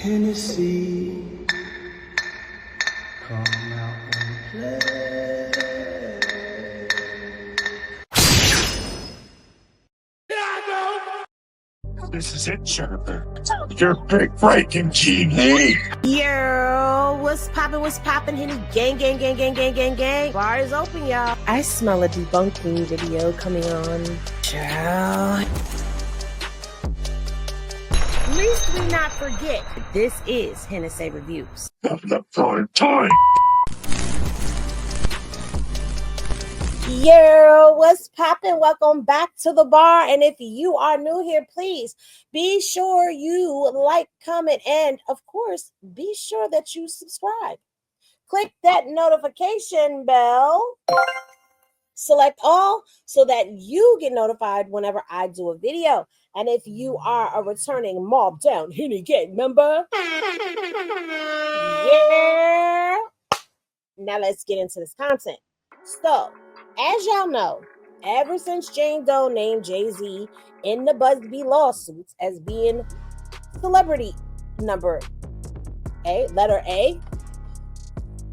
Hennessy, come out and play. This is it, Jennifer. Your big breaking Henny. Yo, what's poppin', Henny? Gang. Bar is open, y'all. I smell a debunking video coming on. Child. At least we not forget, this is Hennessy Reviews. Of the prime time. Yo, what's poppin'? Welcome back to the bar. And if you are new here, please be sure you like, comment, and of course, be sure that you subscribe. Click that notification bell. Select all so that you get notified whenever I do a video. And if you are a returning Mob Down Henny Gang member, yeah. Now let's get into this content. So, as y'all know, ever since Jane Doe named Jay-Z in the Busby lawsuits as being celebrity number A, letter A,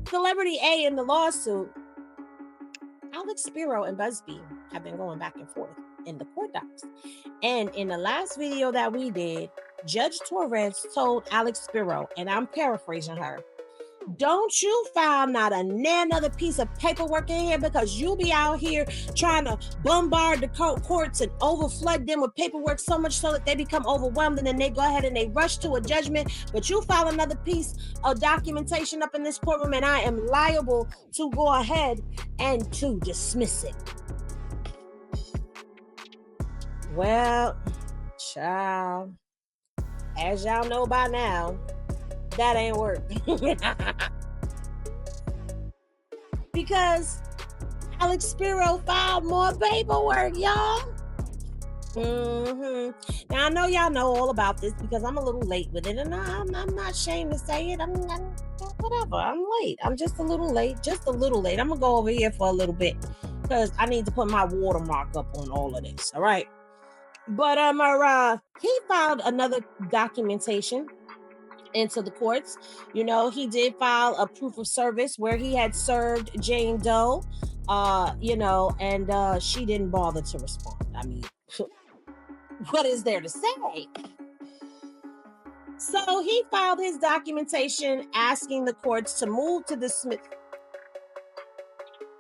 celebrity A in the lawsuit, Alex Spiro and Busby have been going back and forth in the court docs. And in the last video that we did, Judge Torres told Alex Spiro, and I'm paraphrasing her, don't you file not a other piece of paperwork in here because you be out here trying to bombard the courts and overflood them with paperwork so much so that they become overwhelmed and then they go ahead and they rush to a judgment. But you file another piece of documentation up in this courtroom and I am liable to go ahead and to dismiss it. Well, child, as y'all know by now, that ain't work. Because Alex Spiro filed more paperwork, y'all. Now, I know y'all know all about this because I'm a little late with it, and I'm not ashamed to say it. Whatever. I'm late. I'm just a little late. I'm going to go over here for a little bit because I need to put my watermark up on all of this, all right? But he filed another documentation into the courts. You know, he did file a proof of service where he had served Jane Doe, and she didn't bother to respond. I mean, what is there to say? So he filed his documentation asking the courts to move to dismiss.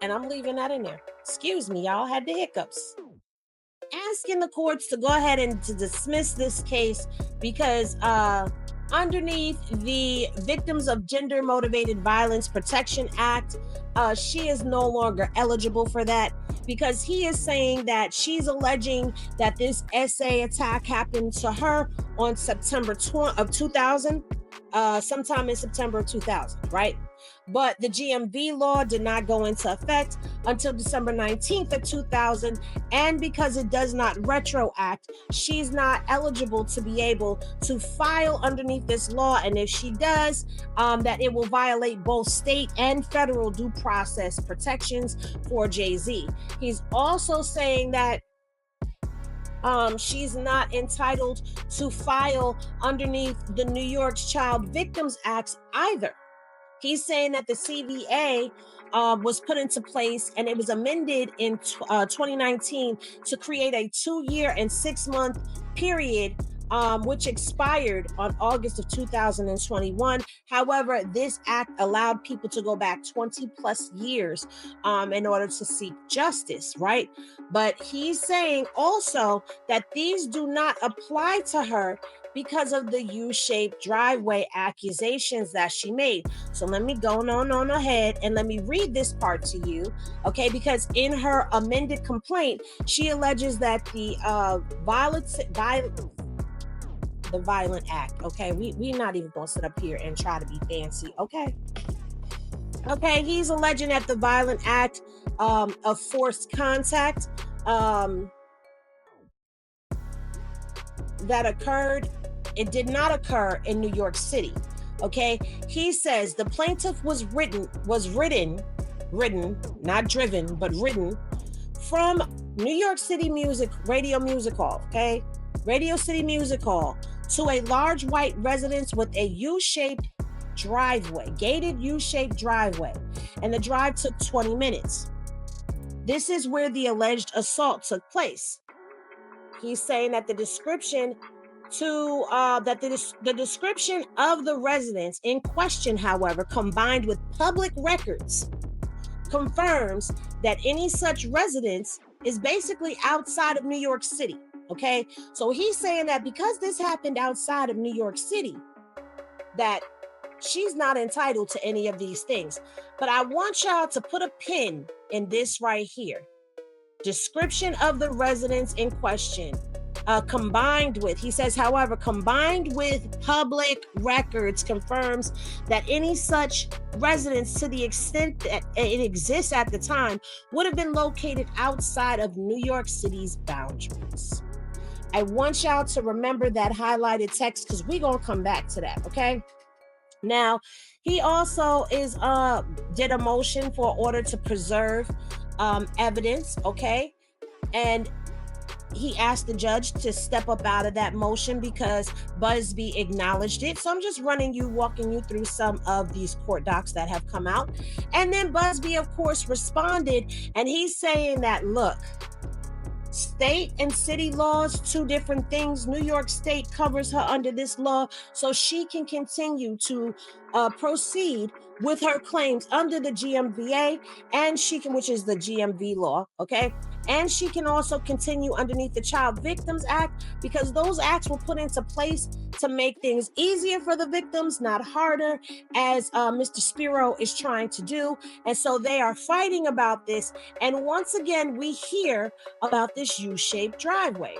And I'm leaving that in there. Excuse me, y'all had the hiccups. Asking the courts to go ahead and to dismiss this case because underneath the Victims of Gender Motivated Violence Protection Act, she is no longer eligible for that because he is saying that she's alleging that this SA attack happened to her on September 2000, sometime in September of 2000, right? But the GMV law did not go into effect until December 19th of 2000. And because it does not retroact, she's not eligible to be able to file underneath this law. And if she does, that it will violate both state and federal due process protections for Jay-Z. He's also saying that she's not entitled to file underneath the New York Child Victims Act either. He's saying that the CVA was put into place and it was amended in 2019 to create a 2-year and 6-month period, which expired on August of 2021. However, this act allowed people to go back 20 plus years in order to seek justice, right? But he's saying also that these do not apply to her because of the U-shaped driveway accusations that she made. So let me go on ahead and let me read this part to you, okay? Because in her amended complaint, she alleges that the violent act, okay? We're not even gonna sit up here and try to be fancy, okay? Okay, he's alleging that the violent act of forced contact that occurred, it did not occur in New York City. Okay, he says the plaintiff was ridden, not driven, but ridden from New York City Radio Music Hall, okay? Radio City Music Hall to a large white residence with a U-shaped driveway, gated U-shaped driveway, and the drive took 20 minutes. This is where the alleged assault took place. He's saying that the description the description of the residence in question, however, combined with public records, confirms that any such residence is basically outside of New York City. Okay, so he's saying that because this happened outside of New York City, that she's not entitled to any of these things. But I want y'all to put a pin in this right here. Description of the residence in question, combined with, he says, however, combined with public records, confirms that any such residence, to the extent that it exists at the time, would have been located outside of New York City's boundaries. I want y'all to remember that highlighted text because we're going to come back to that, okay? Now, he also did a motion for order to preserve evidence, okay? And he asked the judge to step up out of that motion because Busby acknowledged it. So I'm just walking you through some of these court docs that have come out. And then Busby, of course, responded, and he's saying that, look, state and city laws, two different things. New York State covers her under this law, so she can continue to proceed with her claims under the GMVA, and she can, which is the GMV law, okay? And she can also continue underneath the Child Victims Act because those acts were put into place to make things easier for the victims, not harder, as Mr. Spiro is trying to do. And so they are fighting about this. And once again, we hear about this U-shaped driveway.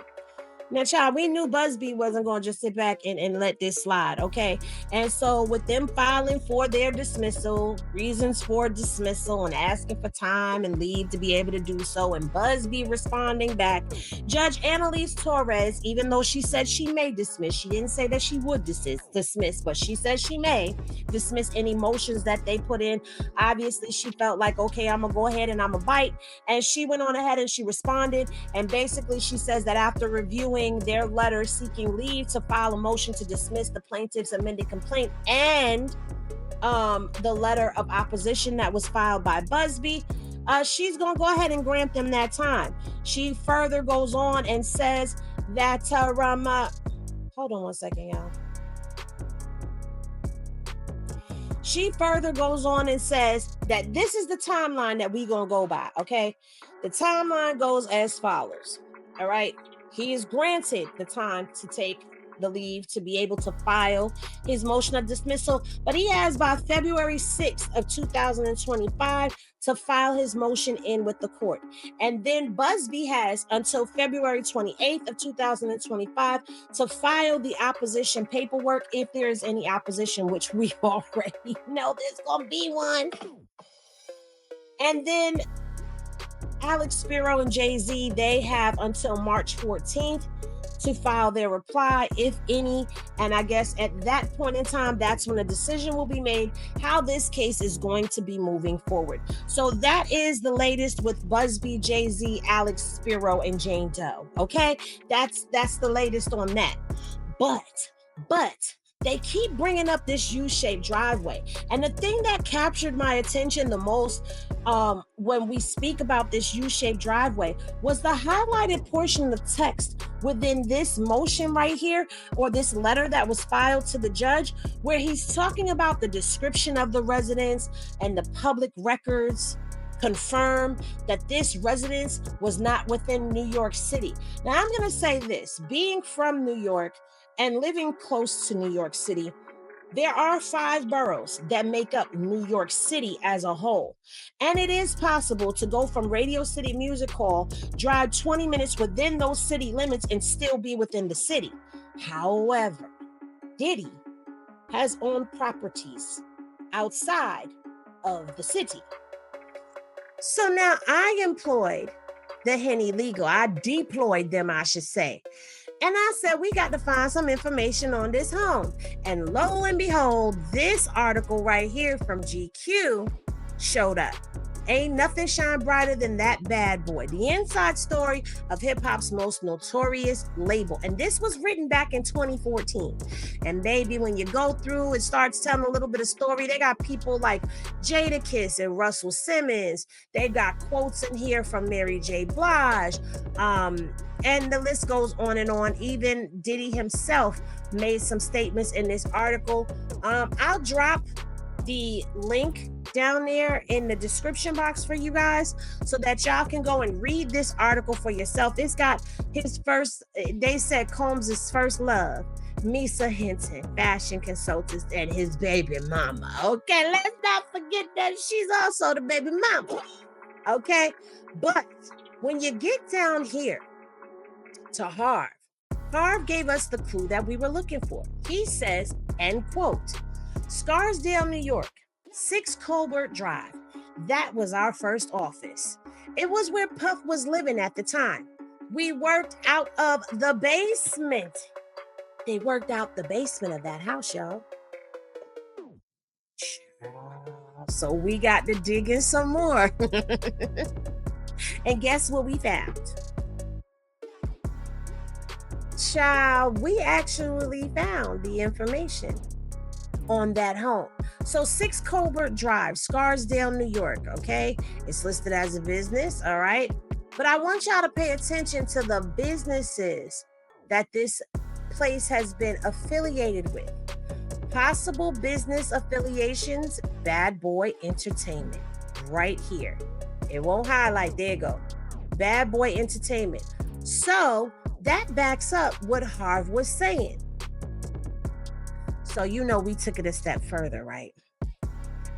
Now, child, we knew Busby wasn't going to just sit back and let this slide, okay? And so with them filing for their dismissal, reasons for dismissal, and asking for time and leave to be able to do so, and Busby responding back, Judge Annalise Torres, even though she said she may dismiss, she didn't say that she would dismiss, but she said she may dismiss any motions that they put in. Obviously, she felt like, okay, I'm going to go ahead and I'm going to bite. And she went on ahead and she responded. And basically, she says that after reviewing their letter seeking leave to file a motion to dismiss the plaintiff's amended complaint and the letter of opposition that was filed by Busby, she's going to go ahead and grant them that time. She further goes on and says that, hold on one second, y'all. She further goes on and says that this is the timeline that we're going to go by, okay? The timeline goes as follows, all right? He is granted the time to take the leave to be able to file his motion of dismissal, but he has by February 6th of 2025 to file his motion in with the court. And then Busby has until February 28th of 2025 to file the opposition paperwork if there is any opposition, which we already know there's going to be one. And then Alex Spiro and Jay-Z, they have until March 14th to file their reply, if any. And I guess at that point in time, that's when a decision will be made how this case is going to be moving forward. So that is the latest with Busby, Jay-Z, Alex Spiro, and Jane Doe. Okay, that's the latest on that. But they keep bringing up this U-shaped driveway. And the thing that captured my attention the most when we speak about this U-shaped driveway was the highlighted portion of text within this motion right here, or this letter that was filed to the judge, where he's talking about the description of the residence and the public records confirm that this residence was not within New York City. Now, I'm going to say this, being from New York and living close to New York City, there are 5 boroughs that make up New York City as a whole. And it is possible to go from Radio City Music Hall, drive 20 minutes within those city limits and still be within the city. However, Diddy has owned properties outside of the city. So now I employed the Henny Legal. I deployed them, I should say. And I said, we got to find some information on this home. And lo and behold, this article right here from GQ showed up. Ain't nothing shine brighter than that bad boy. The inside story of hip-hop's most notorious label. And this was written back in 2014. And baby, when you go through, it starts telling a little bit of story. They got people like Jadakiss and Russell Simmons. They got quotes in here from Mary J. Blige. And the list goes on and on. Even Diddy himself made some statements in this article. I'll drop the link down there in the description box for you guys so that y'all can go and read this article for yourself. It's got his first, they said Combs' first love, Misa Hinton, fashion consultant, and his baby mama. Okay, let's not forget that she's also the baby mama. Okay, but when you get down here to Harv gave us the clue that we were looking for. He says, end quote, Scarsdale, New York, 6 Colbert Drive. That was our first office. It was where Puff was living at the time. We worked out of the basement. They worked out the basement of that house, y'all. So we got to dig in some more. And guess what we found? Child, we actually found the information on that home. So 6 Colbert Drive, Scarsdale, New York, okay? It's listed as a business, all right? But I want y'all to pay attention to the businesses that this place has been affiliated with. Possible business affiliations, Bad Boy Entertainment, right here. It won't highlight, there you go. Bad Boy Entertainment. So that backs up what Harv was saying. So, you know, we took it a step further, right?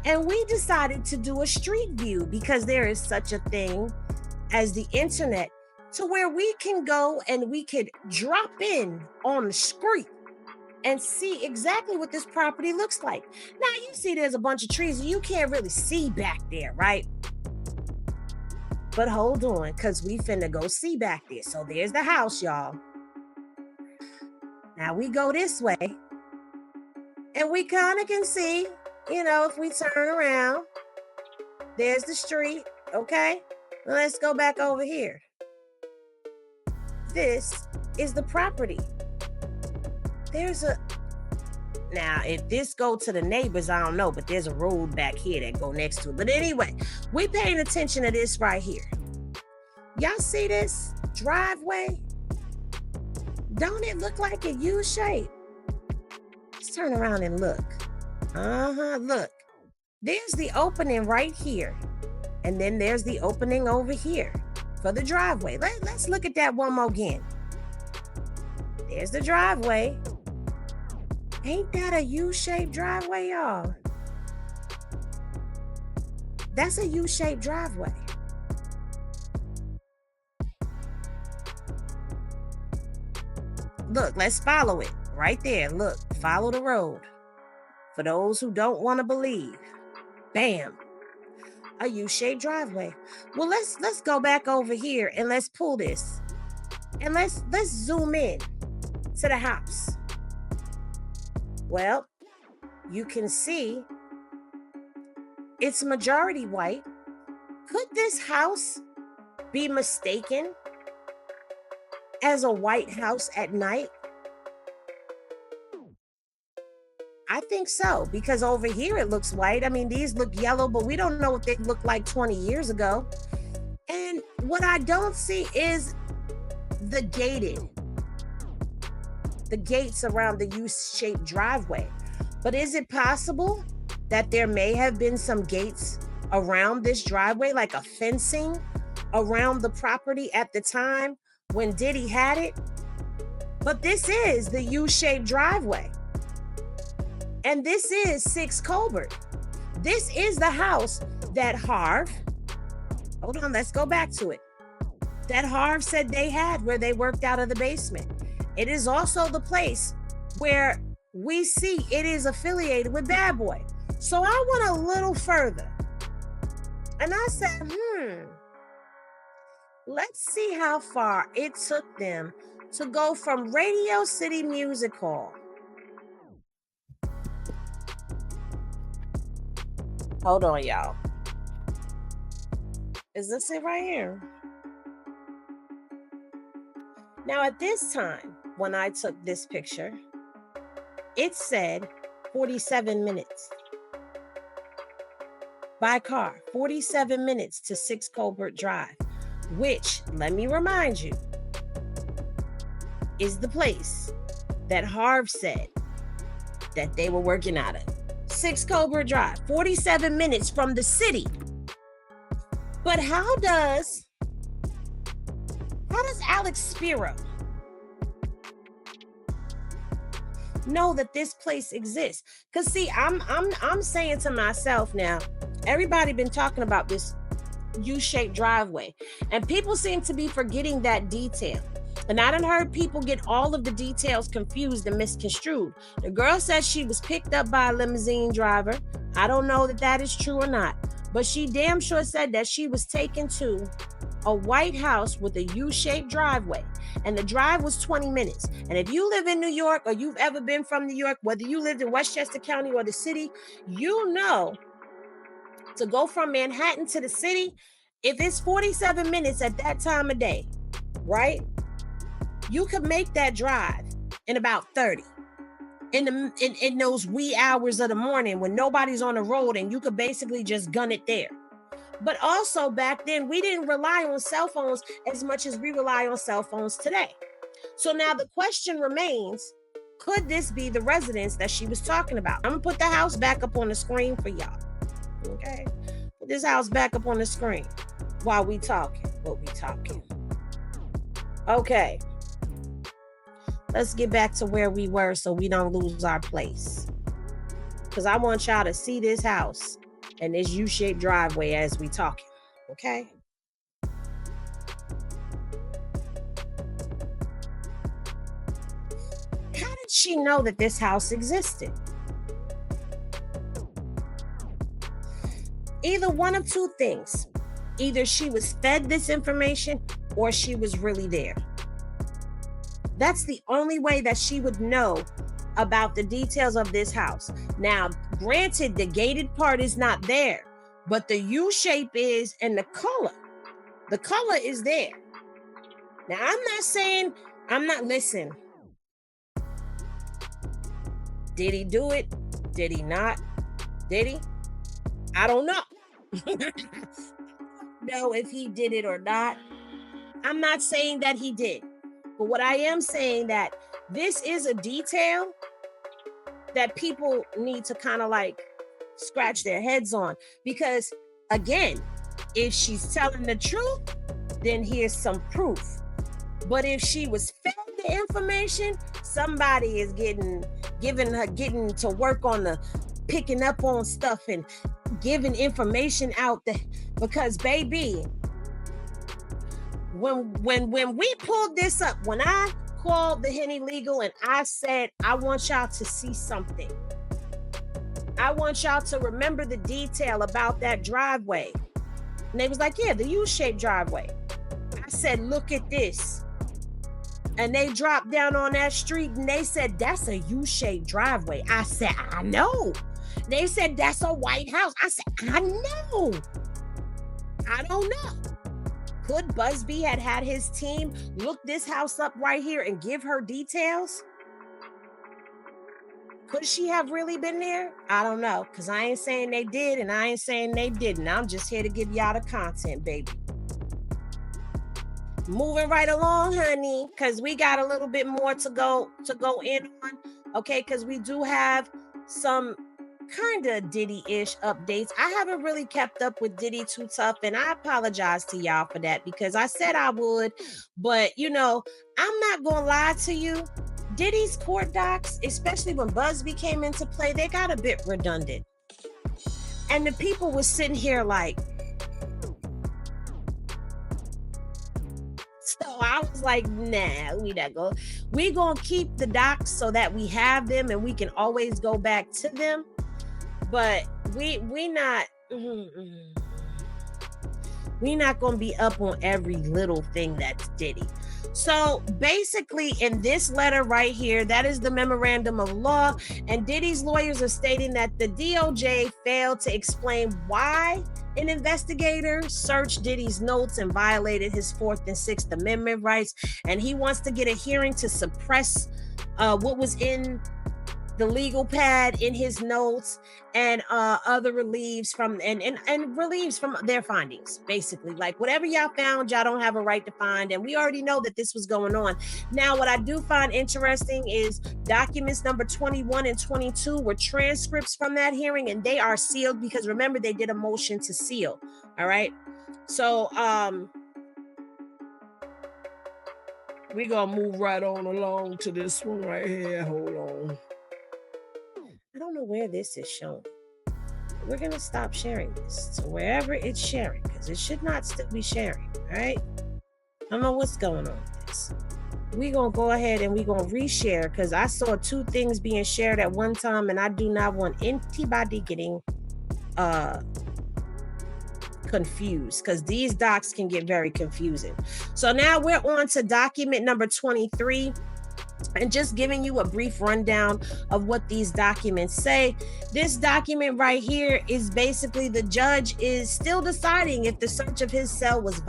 And we decided to do a street view because there is such a thing as the internet to where we can go and we could drop in on the street and see exactly what this property looks like. Now, you see there's a bunch of trees and you can't really see back there, right? But hold on, because we finna go see back there. So there's the house, y'all. Now we go this way. And we kind of can see, you know, if we turn around, there's the street, okay? Let's go back over here. This is the property. Now, if this go to the neighbors, I don't know, but there's a road back here that go next to it. But anyway, we paying attention to this right here. Y'all see this driveway? Don't it look like a U shape? Let's turn around and look. Look. There's the opening right here. And then there's the opening over here for the driveway. Let's look at that one more again. There's the driveway. Ain't that a U-shaped driveway, y'all? That's a U-shaped driveway. Look, let's follow it. Right there, look, follow the road. For those who don't want to believe. Bam. A U-shaped driveway. Well, let's go back over here and let's pull this. And let's zoom in to the house. Well, you can see it's majority white. Could this house be mistaken as a white house at night? I think so, because over here it looks white. I mean, these look yellow, but we don't know what they looked like 20 years ago. And what I don't see is the gates around the U-shaped driveway. But is it possible that there may have been some gates around this driveway, like a fencing around the property at the time when Diddy had it? But this is the U-shaped driveway. And this is 6 Colbert. This is the house that Harv, hold on, let's go back to it, that Harv said they had where they worked out of the basement. It is also the place where we see it is affiliated with Bad Boy. So I went a little further. And I said, let's see how far it took them to go from Radio City Music Hall. Hold on, y'all. Is this it right here? Now, at this time, when I took this picture, it said 47 minutes. By car, 47 minutes to 6 Colbert Drive, which, let me remind you, is the place that Harv said that they were working out of. 6 Colbert Drive, 47 minutes from the city. But how does Alex Spiro know that this place exists? Because see, I'm saying to myself now, everybody been talking about this U-shaped driveway, and people seem to be forgetting that detail. And I done heard people get all of the details confused and misconstrued. The girl says she was picked up by a limousine driver. I don't know that that is true or not, but she damn sure said that she was taken to a white house with a U-shaped driveway, and the drive was 20 minutes. And if you live in New York, or you've ever been from New York, whether you lived in Westchester County or the city, you know to go from Manhattan to the city, if it's 47 minutes at that time of day, right? You could make that drive in about 30 in those wee hours of the morning when nobody's on the road, and you could basically just gun it there. But also back then, we didn't rely on cell phones as much as we rely on cell phones today. So now the question remains, could this be the residence that she was talking about? I'm gonna put the house back up on the screen for y'all. Okay? Put this house back up on the screen while we talking. What we talking? Okay. Let's get back to where we were so we don't lose our place. Because I want y'all to see this house and this U-shaped driveway as we talking. Okay? How did she know that this house existed? Either one of two things. Either she was fed this information or she was really there. That's the only way that she would know about the details of this house. Now, granted, the gated part is not there, but the U shape is, and the color is there. Now, listen. Did he do it? Did he not? Did he? I don't know. Know if he did it or not. I'm not saying that he did. But what I am saying that this is a detail that people need to kind of like scratch their heads on. Because again, if she's telling the truth, then here's some proof. But if she was fed the information, somebody is getting to work on the picking up on stuff and giving information out there. Because baby, when we pulled this up, when I called the Henny Legal and I said, I want y'all to see something. I want y'all to remember the detail about that driveway. And they was like, yeah, the U-shaped driveway. I said, look at this. And they dropped down on that street and they said, that's a U-shaped driveway. I said, I know. They said, that's a white house. I said, I know. I don't know. Could Busby had his team look this house up right here and give her details? Could she have really been there? I don't know, because I ain't saying they did and I ain't saying they didn't. I'm just here to give y'all the content, baby. Moving right along, honey, because we got a little bit more to go in on, okay? Because we do have some kind of Diddy-ish updates. I haven't really kept up with Diddy too tough, and I apologize to y'all for that because I said I would, but you know, I'm not gonna lie to you. Diddy's court docs, especially when Busby came into play, they got a bit redundant. And the people were sitting here like, so I was like, nah, we gonna keep the docs so that we have them and we can always go back to them. But we not gonna be up on every little thing that's Diddy. So basically, in this letter right here, that is the memorandum of law, and Diddy's lawyers are stating that the DOJ failed to explain why an investigator searched Diddy's notes and violated his Fourth and Sixth Amendment rights, and he wants to get a hearing to suppress what was in the legal pad in his notes and other relieves from and relieves from their findings. Basically, like whatever y'all found, y'all don't have a right to find, and we already know that this was going on. Now, what I do find interesting is documents number 21 and 22 were transcripts from that hearing, and they are sealed because remember they did a motion to seal. All right, so we gonna move right on along to this one right here. Hold on. I don't know where this is shown. We're going to stop sharing this to wherever it's sharing because it should not still be sharing, all right? I don't know what's going on with this. We're going to go ahead and we're going to reshare because I saw two things being shared at one time and I do not want anybody getting confused because these docs can get very confusing. So now we're on to document number 23. And just giving you a brief rundown of what these documents say. This document right here is basically the judge is still deciding if the search of his cell was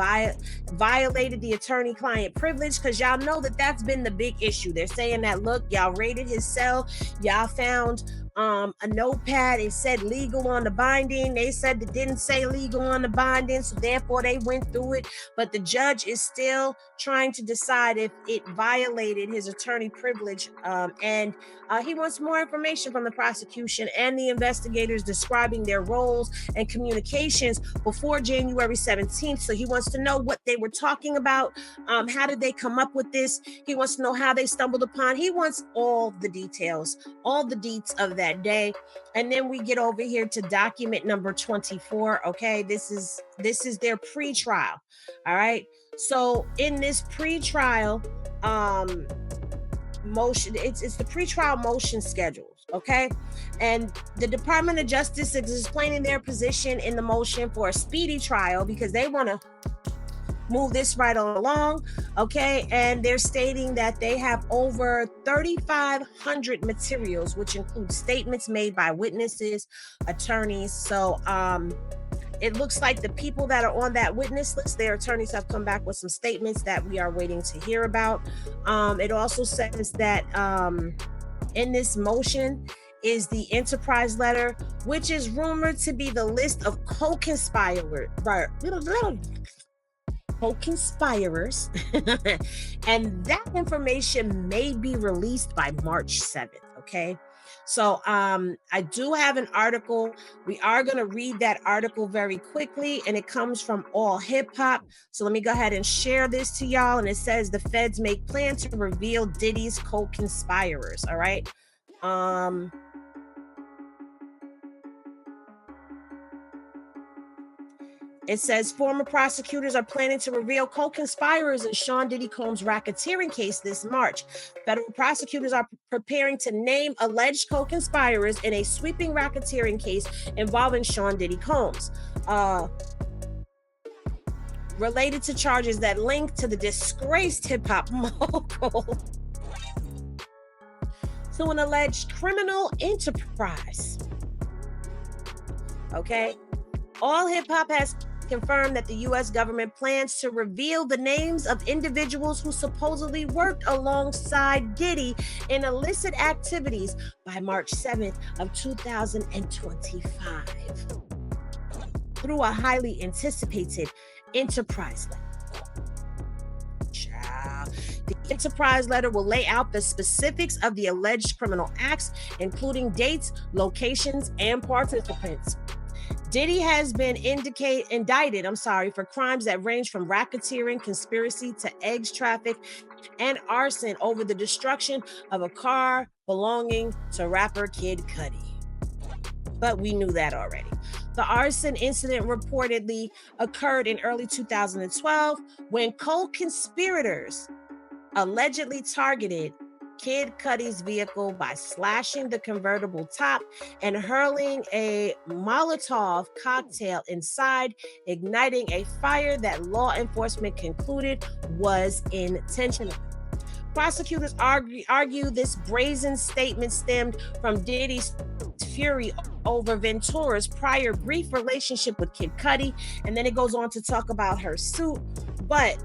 violated the attorney-client privilege, because y'all know that that's been the big issue. They're saying that, look, y'all raided his cell, y'all found a notepad. It said legal on the binding. They said it didn't say legal on the binding, so therefore they went through it. But the judge is still trying to decide if it violated his attorney privilege, and he wants more information from the prosecution and the investigators describing their roles and communications before January 17th. So he wants to know what they were talking about. How did they come up with this? He wants to know how they stumbled upon. He wants all the details, all the deets of that day. And then we get over here to document number 24. Okay, this is their pre-trial. All right, so in this pre-trial motion, it's the pre-trial motion schedules. Okay, and the Department of Justice is explaining their position in the motion for a speedy trial because they want to move this right along. Okay, and they're stating that they have over 3,500 materials, which include statements made by witnesses, attorneys. So it looks like the people that are on that witness list, their attorneys have come back with some statements that we are waiting to hear about. It also says that in this motion is the enterprise letter, which is rumored to be the list of co-conspirators, and that information may be released by March 7th. Okay, so I do have an article. We are going to read that article very quickly, and it comes from All Hip Hop. So let me go ahead and share this to y'all. And it says the feds make plans to reveal Diddy's co-conspirators. All right. It says former prosecutors are planning to reveal co-conspirators in Sean Diddy Combs' racketeering case this March. Federal prosecutors are preparing to name alleged co-conspirators in a sweeping racketeering case involving Sean Diddy Combs, related to charges that link to the disgraced hip-hop mogul to an alleged criminal enterprise. Okay, All Hip Hop has confirmed that the U.S. government plans to reveal the names of individuals who supposedly worked alongside Diddy in illicit activities by March 7th of 2025 through a highly anticipated enterprise letter. The enterprise letter will lay out the specifics of the alleged criminal acts, including dates, locations, and participants. Diddy has been indicted for crimes that range from racketeering, conspiracy to eggs traffic, and arson over the destruction of a car belonging to rapper Kid Cudi. But we knew that already. The arson incident reportedly occurred in early 2012 when co-conspirators allegedly targeted Kid Cudi's vehicle by slashing the convertible top and hurling a Molotov cocktail inside, igniting a fire that law enforcement concluded was intentional. Prosecutors argue this brazen statement stemmed from Diddy's fury over Ventura's prior brief relationship with Kid Cudi, and then it goes on to talk about her suit. But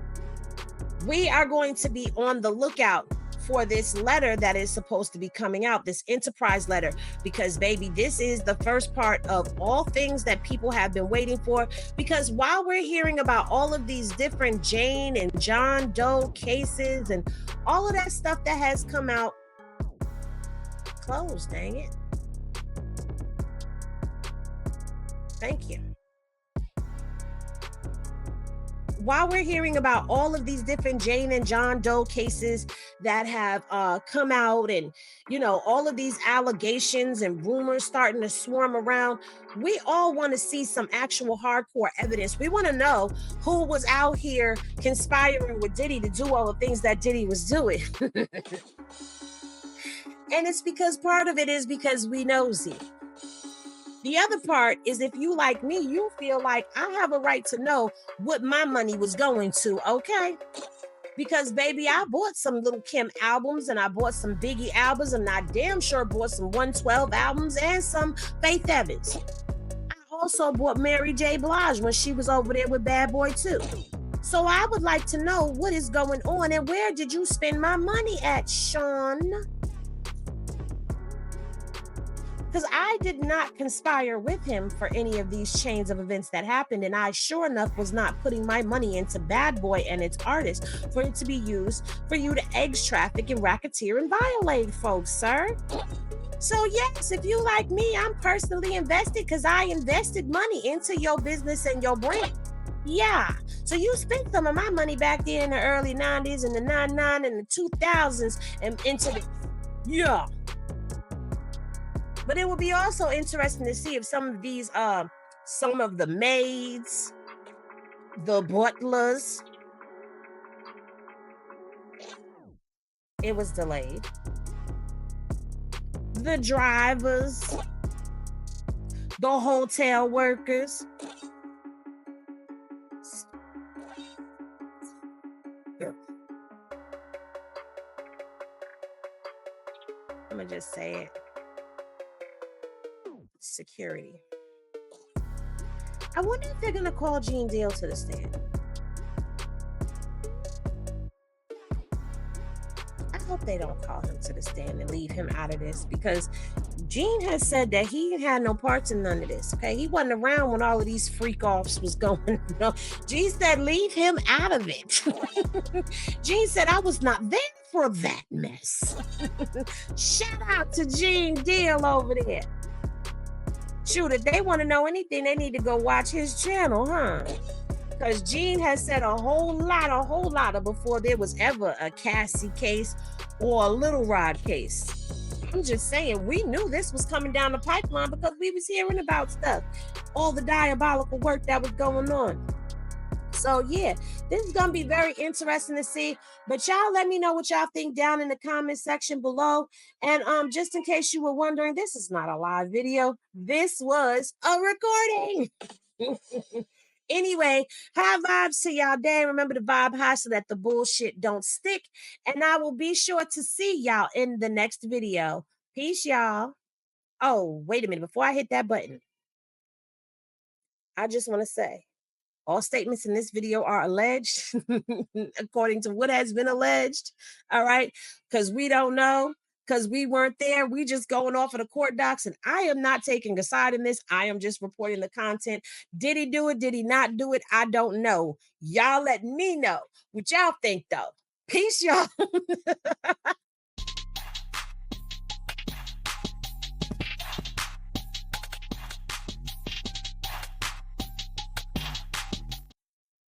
we are going to be on the lookout for this letter that is supposed to be coming out, this enterprise letter, because baby, this is the first part of all things that people have been waiting for. Because while we're hearing about all of these different Jane and John Doe cases and all of that stuff that has come out, closed, dang it. Thank you. While we're hearing about all of these different Jane and John Doe cases that have come out, and all of these allegations and rumors starting to swarm around, we all want to see some actual hardcore evidence. We want to know who was out here conspiring with Diddy to do all the things that Diddy was doing. And it's because part of it is because we nosy. The other part is, if you like me, you feel like I have a right to know what my money was going to, okay? Because, baby, I bought some Little Kim albums, and I bought some Biggie albums, and I damn sure bought some 112 albums and some Faith Evans. I also bought Mary J. Blige when she was over there with Bad Boy 2. So I would like to know what is going on, and where did you spend my money at, Sean? Because I did not conspire with him for any of these chains of events that happened, and I sure enough was not putting my money into Bad Boy and its artists for it to be used for you to eggs traffic and racketeer and violate folks, sir. So yes, if you like me, I'm personally invested because I invested money into your business and your brand. Yeah, so you spent some of my money back there in the early 90s and the 99 and the 2000s and into the, yeah. But it would be also interesting to see if some of these, some of the maids, the butlers, it was delayed. The drivers, the hotel workers. I'm gonna just say it. Security. I wonder if they're gonna call Gene Deal to the stand. I hope they don't call him to the stand and leave him out of this, because Gene has said that he had no parts in none of this. Okay, he wasn't around when all of these freak offs was going on. Gene said, leave him out of it. Gene said, I was not there for that mess. Shout out to Gene Deal over there. Shoot, if they want to know anything, they need to go watch his channel, huh? Because Gene has said a whole lot of before there was ever a Cassie case or a Little Rod case. I'm just saying, we knew this was coming down the pipeline because we was hearing about stuff, all the diabolical work that was going on. So yeah, this is gonna be very interesting to see. But y'all let me know what y'all think down in the comment section below. And just in case you were wondering, this is not a live video. This was a recording. Anyway, high vibes to y'all day. Remember to vibe high so that the bullshit don't stick. And I will be sure to see y'all in the next video. Peace, y'all. Oh, wait a minute. Before I hit that button, I just want to say, all statements in this video are alleged according to what has been alleged. All right. Because we don't know, because we weren't there. We just going off of the court docs. And I am not taking a side in this. I am just reporting the content. Did he do it? Did he not do it? I don't know. Y'all let me know what y'all think, though. Peace, y'all.